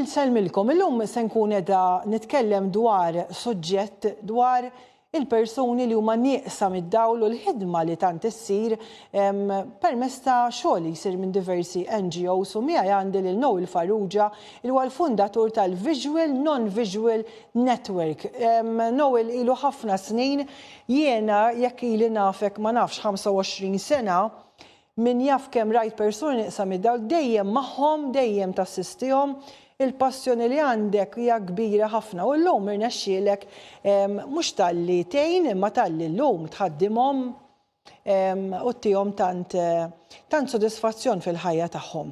Nil-selmilkom, illum se nkun edha nitkellem dwar suġġett dwar il-persuni li huma nieqsa mid-dawl u l-ħidma li tant issir permezz ta' xogħol li jsir minn diversi NGOs u miegħi għandi lil Noel Farrugia li huwa l-fundatur tal-Visual Non-Visual Network. Noel ilu ħafna snin, jiena jekk ili nafek ma nafx 25 sena, min jaf kemm rajt persuni nieqsa mid-dawl dejjem magħhom, dejjem tassistihom. Il-passjoni li għandek hija kbira ħafna u llum irnexxielek mhux talli tgħin imma talli llum tħaddimhom u tihom tant sodisfazzjon fil-ħajja tagħhom.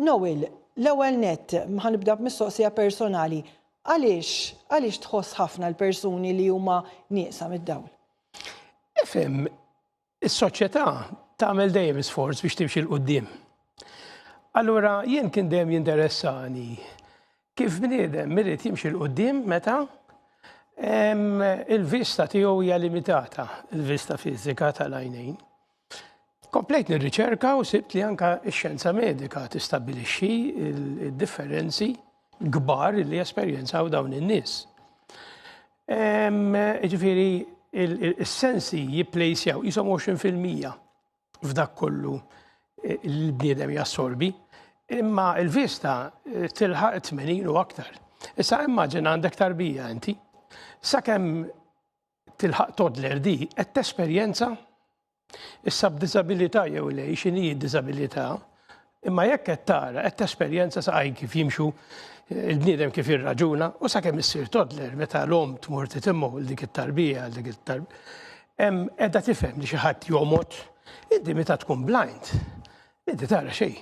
Noel, l-ewwel nett ħanibda b'mistoqsija personali. Għaliex tħoss ħafna l-persuni li huma nieqsa mid-dawl? Ifhem, is-soċjetà tagħmel dejjem isforz biex timxi l-qudiem. Allura, jien kien dejjem jinteressani kif bniedem irid jimxi l-qudiem meta il-vista tiegħu hija limitata, il-vista fiżika tal-għajnejn. Komplejt nirriċerka u sibt li anke x-xjenza medika tistabbilixxi il-differenzi kbar li esperjenzaw dawn in-nies. Ġifieri, is-sensi jipplejsjaw qishom 20% f'dak kollu il-bniedem jassorbi, imma il-vista tilħaq 80 u aktar. Issa immaġina għandek tarbija inti, sakemm tilħaq toddler di qed tesperjenza issa b'diżabilità jew lej x'inhi d-diżabilità, imma jekk qed tara qed tesperjenza saqaj kif jimxu il-bniedem kif jirraġuna u sakemm issir toddler meta l-om tmur titimmu l dik it-tarbija, l dik it-tarbija. Qiegħda tifhem li xi ħadd jomot, inti meta tkun blind. Inti tara xejn.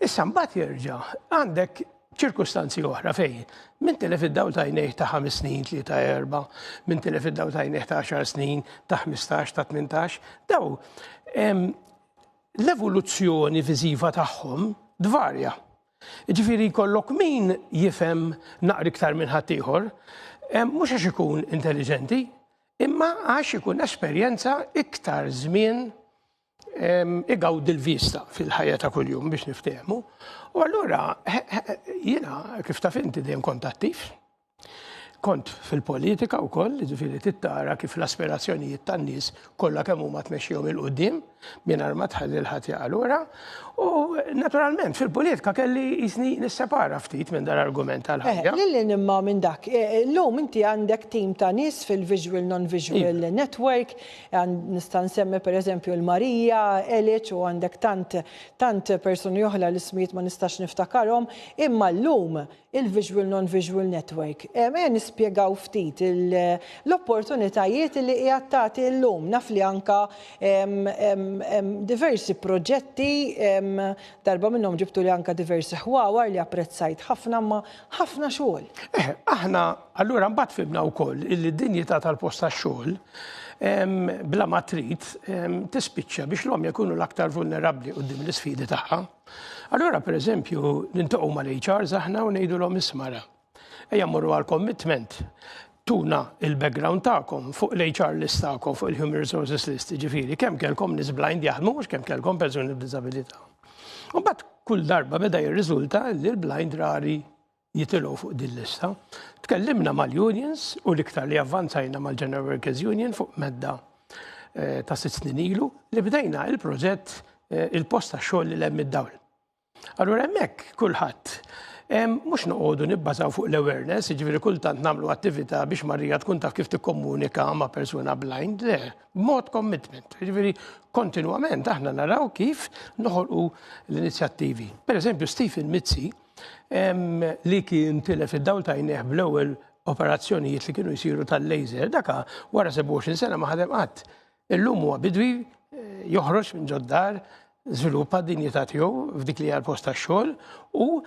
Issa mbagħad jerġa' għandek ċirkustanzi oħra fejn min tilef id-dawl ta' għajnejh ta' 5 snin, 3, 4, min tilef id-dawl ta' għajnejh ta' 10 snin, ta' 15, ta' 18, daw l-evoluzzjoni viżiva tagħhom dvarja. Ġifieri jkollok min jifhem naqra iktar minn ħadd ieħor, mhux għax ikun intelligenti, imma għax ikun esperjenza iktar żmien igawdi l-vista fil-ħajja ta' kuljum biex niftehmu. U allura jiena kif taf inti dejjem kont attiv. Kont fil-politika wkoll, ġifieri tittara kif l-aspirazzjonijiet tan-nies kollha kemm huma tmexxihom il-qudiem mingħajr ma tħalli l-ħadd jaqa' lura. U naturalment fil-politika kelli jisni nissepara ftit minn dan argument tal-ħajja. Lilli nimma minn dak. Llum inti għandek tim ta' nies fil-Visual Non-Visual Network, nista' nsemmi pereżempju l-Marija, Eliċ u għandek tant persuni oħra li smijiet ma nistax niftakarhom, imma llum il-Visual Non-Visual Network. Nispjegaw ftit l-opportunitajiet li qiegħed tagħti llum. Naf li anke diversi proġetti darba minnhom ġibtu li anke diversi ħwawar li apprezzajt ħafna ma ħafna xogħol. Aħna allura mbagħad fimna wkoll li d-dinjità tal-post tax-xogħol bla ma trid tispiċċa biex l-hom jkunu l-aktar vulnerabbli quddiem l-isfidi tagħha. Allura pereżempju nintaqgħu mal-HRs aħna u ngħidulhom ismara. Ejja mmorru għal commitment. Tuna il-background tagħkom fuq l-HR list tagħkom fuq il-Human Resources list, ġifieri kemm kellkom nies blind jaħdmu mhux kemm kellkom persuni b'diżabilità. U mbagħad kull darba beda jirriżulta li l-blind rari jitilgħu fuq din lista. Tkellimna mal-unions u l-iktar li avvanzajna mal-General Workers Union fuq medda ta' 6 snin ilu li bdejna il-proġett il-post tax-xogħol li hemm id-dawl. Allura hemmhekk kulħadd mhux noqogħdu nibbażaw fuq l-awareness, jiġifieri kultant nagħmlu attività biex Marija tkun taf kif tikkomunika ma' persuna blind, le, b'mod commitment. Jiġifieri kontinwament aħna naraw kif noħolqu l-inizjattivi. Pereżempju Stephen Mizzi li kien tilef id-dawl ta' għajnejh bl-ewwel operazzjonijiet li kienu jsiru tal-laser, daka wara 27 sena ma ħadem qatt. Illum huwa bidwi joħroġ minn ġoddar, żviluppa d-dinjità tiegħu f'dik li hija l-post tax-xogħol u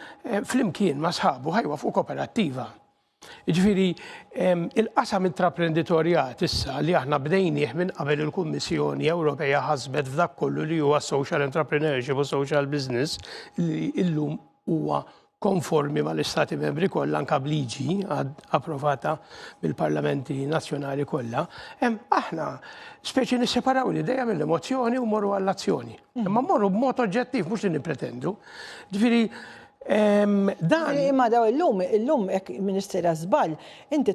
flimkien ma' sħabu ħajwafqu kooperattiva. Jiġifieri il-qasam intraprenditorjat issa li aħna bdejnieh minn qabel il-Kummissjoni Ewropea ħasbet f'dak kollu li huwa social entrepreneurship u social business li llum huwa konformi mal-Istati membri kollha anke b'liġi approvata mill-parlamenti nazzjonali kollha, aħna speċi nisseparaw l-idea mill-emozzjoni u morru għall-azzjoni. Imma morru b'mod oġġettiv mhux li nippretendu. Ġifieri Dan. Imma daw illum il-Ministera żball, inti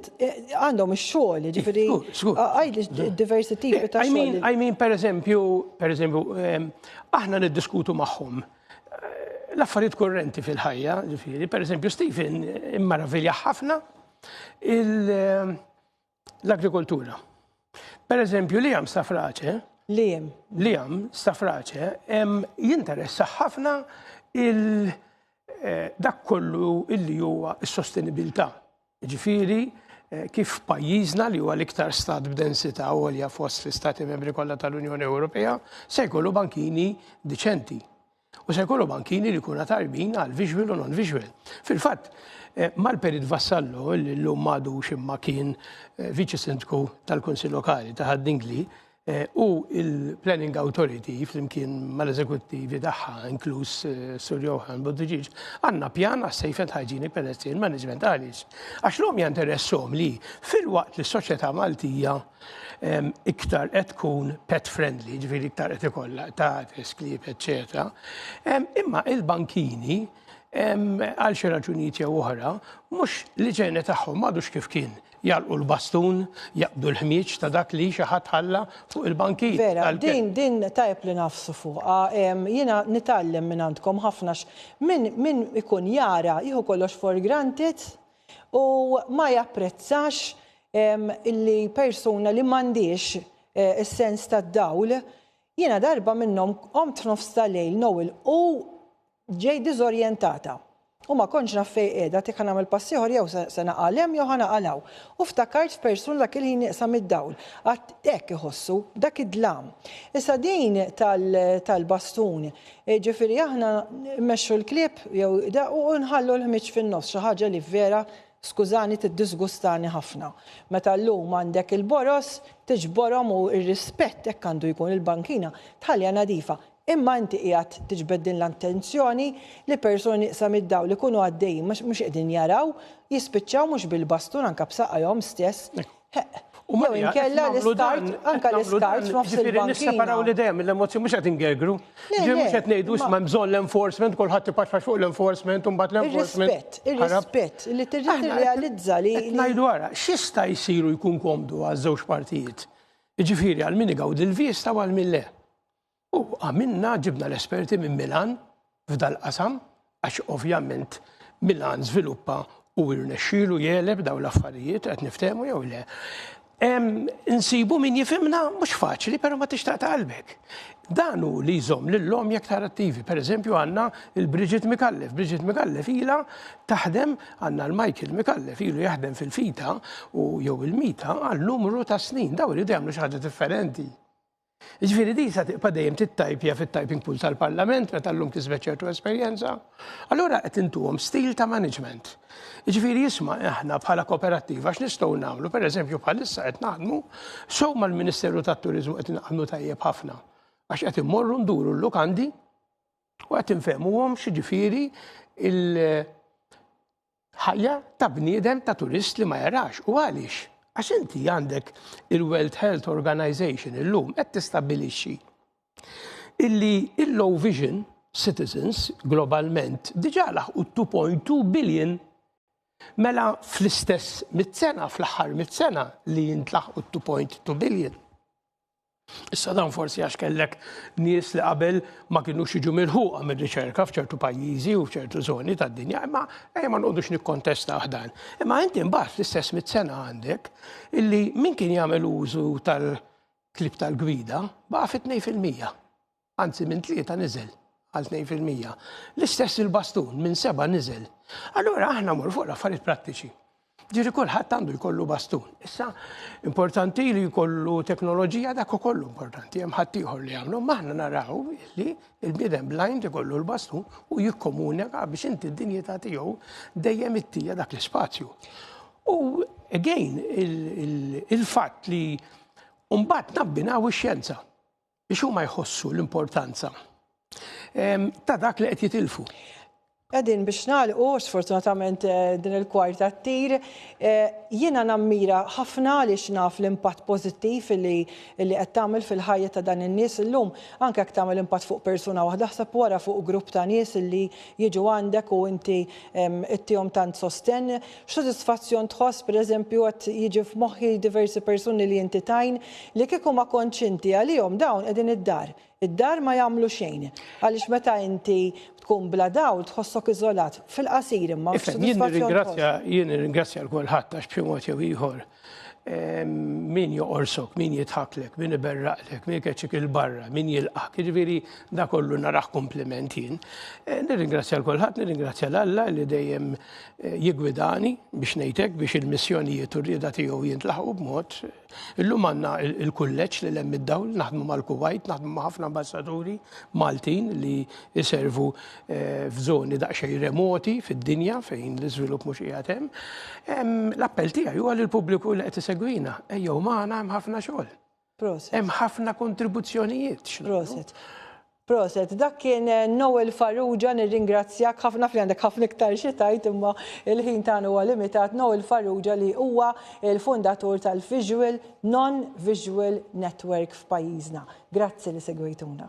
għandhom ix-xogħol, ġifieri għajd diversi tipi ta' xogħol. I mean, per eżempju, aħna niddiskutu magħhom l-affarijiet kurrenti fil-ħajja, ġifieri, per eżempju, Stephen immaravilja ħafna l-agrikoltura. Per eżempju, Liam Stafrace, jinteressa ħafna dak kollu illi huwa s-sostenibilità. Ġifieri, kif pajjiżna li huwa l-iktar stat b'densità għolja fost l-Istati Membri kollha tal-Unjoni Ewropea se jkollu bankini diċenti. U se jkollu bankini li kuna tarbin għal visual u non-visual. Fil-fatt, mal-Perit Vassallo, l-lum madu ximma kien viċi sindku tal-Kunsill Lokali ta' Haddingli, u il-Planning Authority, flimkien mal-eżekuttivi tagħha, inkluż Sur Johan Budġiġ, għandna pjan għas Safe and Hygienic Pedestrian Management għaliex. Għax l-hom jinteressom li fil-waqt li s-soċjetà Maltija iktar qed tkun pet friendly, ġifieri iktar qed ikollha ta' sklieb, eċetera, imma il-bankini għal xi raġunijiet jew oħra, mhux l-iġene tagħhom m'għadux kif kien. Jalqu l-bastun, jaqbdu l-ħmieġ ta' dak li xi ħadd ħalla fuq il-bankit. Vera, din tajb li nafsu fuqha. Jiena nitgħallem minn għandkom ħafna min ikun jara jieħu kollox for granted u ma japprezzax illi persuna li m'għandix is-sens tad-dawl. Jiena darba minnhom qomt nofs tal-lejl Nowel u ġej diżorjentata. U ma konċ naffej qiegħda tik ħanamel passiħor jew se naqalem jew ħanaqalaw. U ftakart f'persun dak il-ħin nieqsam id-dawl. Għadt hekk iħossu dak id-dlam. Issa din tal-bastun, ġifieri aħna mmexxu l-klieb jew u nħallu l-ħmiġ fin-nofs xi ħaġa li vera skużani tiddisgustani ħafna. Meta llum għandek il-boros, tiġborhom u r-rispett hekk għandu jkun il-bankina tħallija nadifa. Imma inti qiegħed tiġbed din l-attenzjoni li persuni nieqsam id-dawl li jkunu għaddejjin mhux qegħdin jaraw, jispiċċaw mhux bil-bastun anke b'saqajhom stess. Jew inkella l-iskart, anke l-iskart nofs il-bankina. Nisseparaw l-idea mill-emozzjoni mhux qed ingergru. Mhux qed ngħidu isma' bżonn l-enforcement, kulħadd ipaċċax fuq l-enforcement u mbagħad l-enforcement. Ir-rispett, li terġa' tirrealizza li. Ngħidu wara, x'jista' jsiru jkun komdu għaż-żewġ partijiet. Jiġifieri għal min igawdi l-vista u għal min le. U għamilna ġibna l-esperti minn Milan f'dal-qasam, għax ovvjament Milan żviluppa u rnexxielu jeleb daw l-affarijiet qed niftehmu jew le. Insibu min jifhimna mhux faċli, però ma tixtaq qalbek. Dan hu li jżomm lilhom aktar attivi. Pereżempju għandna il-Bridget Mikallef. Bridget Mikallef ilha taħdem, għandna l-Michael Mikallef ilu jaħdem fil-fita u jew il-mita għal numru ta' snin. Daw iridu jagħmlu xi ħaġa differenti. Ġifieri di sa tiqpa dejjem tittajpja fit-typing pool tal-Parlament meta llum kisbet ċertu esperjenza. Allura qed intuhom stil ta' management. Ġifieri jisma' aħna bħala kooperattiva x'nistgħu nagħmlu, pereżempju bħalissa qed naħdmu sew mal-Ministeru tat-Turiżmu qed naħdmu tajjeb ħafna. Għax qed immorru nduru l-lukandi u qed infehmuhom x'jiġifieri il-ħajja ta' bniedem ta' turist li ma jarax. U għaliex? Għax inti għandek il-World Health Organization illum qed tistabbilixxi illi il-low vision citizens globalment diġà laħqu 2.2 billion mela fl-istess mit-sena fl-aħħar mit-sena li jintlaħqu 2.2 billion. Issa dan forsi għax kellek nies li qabel ma kinux jiġu milħuqa mir-riċerka f'ċertu pajjiżi u f'ċertu żoni tad-dinja, imma ma nqogħdux nikkontesta dan. Imma inti mbagħad fl-istess mit-sena għandek illi min kien jagħmel użu tal-klib tal-gwida baqa' fit-2%. Anzi minn 3 niżel għal 2%. L-istess il-bastun minn 7 niżel. Allura aħna mor fuq l-affarijiet prattiċi. Ġiri kulħadd għandu jkollu bastun. Issa importanti li jkollu teknoloġija dak ukollu importanti, hemm ħadd ieħor li jagħmlu, maħna naraw li l-bniedem blind ikollu l-bastun u jikkomunika biex inti d-dinjità tiegħu dejjem ittija dak l-ispazju. U again il-fatt li mbagħad nabbinaw ix-xjenza biex huma jħossu l-importanza ta' dak li qed jitilfu. Għedin biex nagħlqu, sfortunatament din il-kwarta t-tir, jiena nammira ħafna li naf l-impatt pożittiv li qed tagħmel fil-ħajja ta' dan in-nies illum, anke jekk tagħmel impatt fuq persuna waħda, ħsab wara fuq grupp ta' nies li jiġu għandek u inti ittihom tant sosten. X'sodisfazzjon tħoss pereżempju qed jiġi f'moħħi diversi persuni li inti tajn li kieku ma kontx inti għalihom dawn qegħdin id-dar. Id-dar ma jagħmlu xejn. Għaliex meta inti tkun bla dawl tħossok iżolat fil-qasir imma. Jien nirringrazzja l-kulħadd għax b'xi mod jew ieħor min joqorsok, min jitħaklek, min iberraqlek, min keċċik il-barra, min jilqak, ġifieri da kollu naraħ kompliment jien. Nirringrazzja l-kulħadd, nirringrazzja l-Alla li dejjem jigwidani biex ngħidlek biex il-missjonijiet u r-rieda tiegħu jintlaħqu b'mod. Illum għandna il-kulleġġ li hemm id-dawl, naħdmu mal-Kuwait, naħdmu ma' ħafna ambassaduri Maltin li jservu f'żoni daqsxejn remoti fid-dinja fejn l-iżvilupp mhux qiegħed hemm. L-appell tiegħi huwa lill-pubbliku li qed isegwina, ejjew magħna hemm ħafna xogħol. Proset. Hemm ħafna kontribuzzjonijiet. Proset. Proset, dak kien Noel Farrugia, nirringrazzjak ħafna fli għandek ħafna iktar xi tajt imma il-ħin tagħna huwa limitat. Noel Farrugia li huwa il-fundatur tal-Visual Non-Visual Network f'pajjiżna. Grazzi li segwejtuna.